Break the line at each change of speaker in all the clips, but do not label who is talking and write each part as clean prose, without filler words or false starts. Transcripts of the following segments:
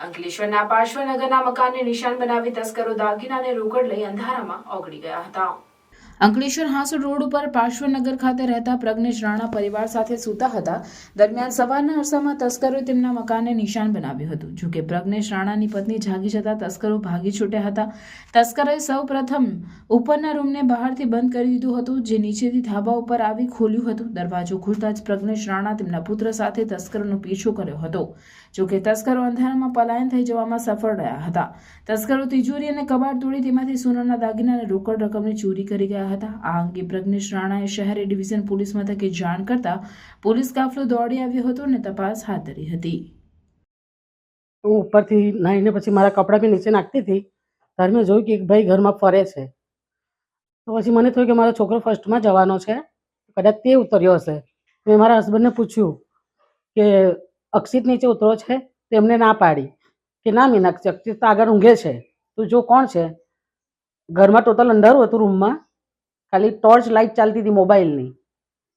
અંકલેશ્વરના પાર્શ્વનગરના મકાનને નિશાન બનાવી તસ્કરો દાગીનાને રોકડ લઈ અંધારામાં ઓગળી ગયા હતા। અંકલેશ્વર હાંસોડ રોડ ઉપર પાર્શ્વનગર ખાતે રહેતા પ્રજ્ઞેશ રાણા પરિવાર સાથે સૂતા હતા। દરમિયાન સવારના અરસામાં તસ્કરોએ તેમના મકાનને નિશાન બનાવ્યું હતું। જો કે પ્રજ્ઞેશ રાણાની પત્ની જાગી જતા તસ્કરો ભાગી છૂટ્યા હતા। તસ્કરોએ સૌપ્રથમ ઉપરના રૂમને બહારથી બંધ કરી દીધું હતું, જે નીચેથી ધાબા ઉપર આવી ખોલ્યું હતું। દરવાજો ખુલતા જ પ્રજ્ઞેશ રાણા તેમના પુત્ર સાથે તસ્કરોનો પીછો કર્યો હતો। જો કે તસ્કરો અંધારામાં પલાયન થઈ જવામાં સફળ રહ્યા હતા। તસ્કરો તિજોરી અને કબાટ તોડી તેમાંથી સોનાના દાગીના અને રોકડ રકમની ચોરી કરી ગયા હતા। આ અંગે પ્રજ્ઞેશ રાણાએ શહેરી ડિવિઝન પોલીસ મથકે જાણ કરતા પોલીસ કાફલો દોડી આવ્યો હતો અને તપાસ હાથ ધરી હતી।
હું ઉપરથી નાહીને પછી મારા કપડાં બી નીચે નાખતી હતી ત્યારે મેં જોયું કે એક ભાઈ ઘરમાં ફરે છે। તો પછી મને થયું કે મારો છોકરો ફર્સ્ટમાં જવાનો છે, કદાચ તે ઉતર્યો હશે। મેં મારા હસબન્ડને પૂછ્યું કે અક્ષિત નીચે ઉતરો છે? તો એમને ના પાડી કે ના મીનાક્ષી, અક્ષિત તો આગળ ઊંઘે છે, તું જો કોણ છે। ઘરમાં ટોટલ અંધારું હતું, રૂમમાં ખાલી ટોર્ચ લાઇટ ચાલતી હતી મોબાઈલની,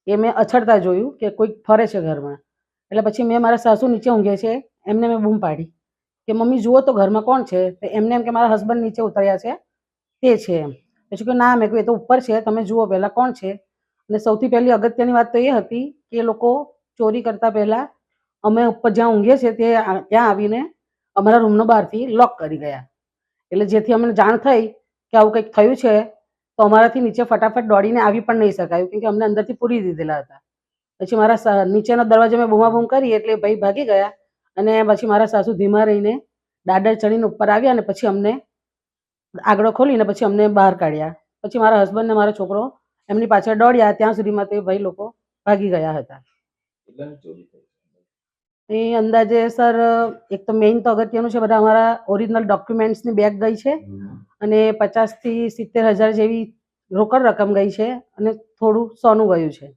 એ મેં અછડતા જોયું કે કોઈક ફરે છે ઘરમાં। એટલે પછી મેં મારા સાસુ નીચે ઊંઘે છે એમને મેં બૂમ પાડી કે મમ્મી જુઓ તો ઘરમાં કોણ છે? તો એમને એમ કે મારા હસબન્ડ નીચે ઉતર્યા છે તે છે એમ। પછી કે ના, મેં કહ્યું એ તો ઉપર છે, તમે જુઓ પહેલાં કોણ છે। અને સૌથી પહેલી અગત્યની વાત તો એ હતી કે એ લોકો ચોરી કરતાં પહેલાં અમે ઉપર જ્યાં ઊંઘીએ છીએ ત્યાં આવીને અમારા રૂમનો બહારથી લોક કરી ગયા। એટલે જેથી અમને જાણ થઈ કે આવું કંઈક થયું છે તો અમારાથી નીચે ફટાફટ દોડીને આવી પણ નહીં શકાયું, કેમકે અમને અંદરથી પૂરી દીધેલા હતા। પછી મારા નીચેનો દરવાજો મેં બૂમાબૂમ કરી એટલે ભાઈ ભાગી ગયા અને પછી મારા સાસુ ધીમા રહીને દાદર ચડીને ઉપર આવ્યા અને પછી અમને આગળ ખોલીને પછી અમને બહાર કાઢ્યા। પછી મારા હસબન્ડ ને મારો છોકરો એમની પાછળ દોડ્યા, ત્યાં સુધીમાં તે ભાઈ લોકો ભાગી ગયા હતા। એ અંદાજે સર એક તો મેઇન તો અગત્યનું છે, બધા અમારા ઓરિજિનલ ડોક્યુમેન્ટ્સની બેગ ગઈ છે અને 50,000 થી 70,000 જેવી રોકડ રકમ ગઈ છે અને થોડું સોનું ગયું છે।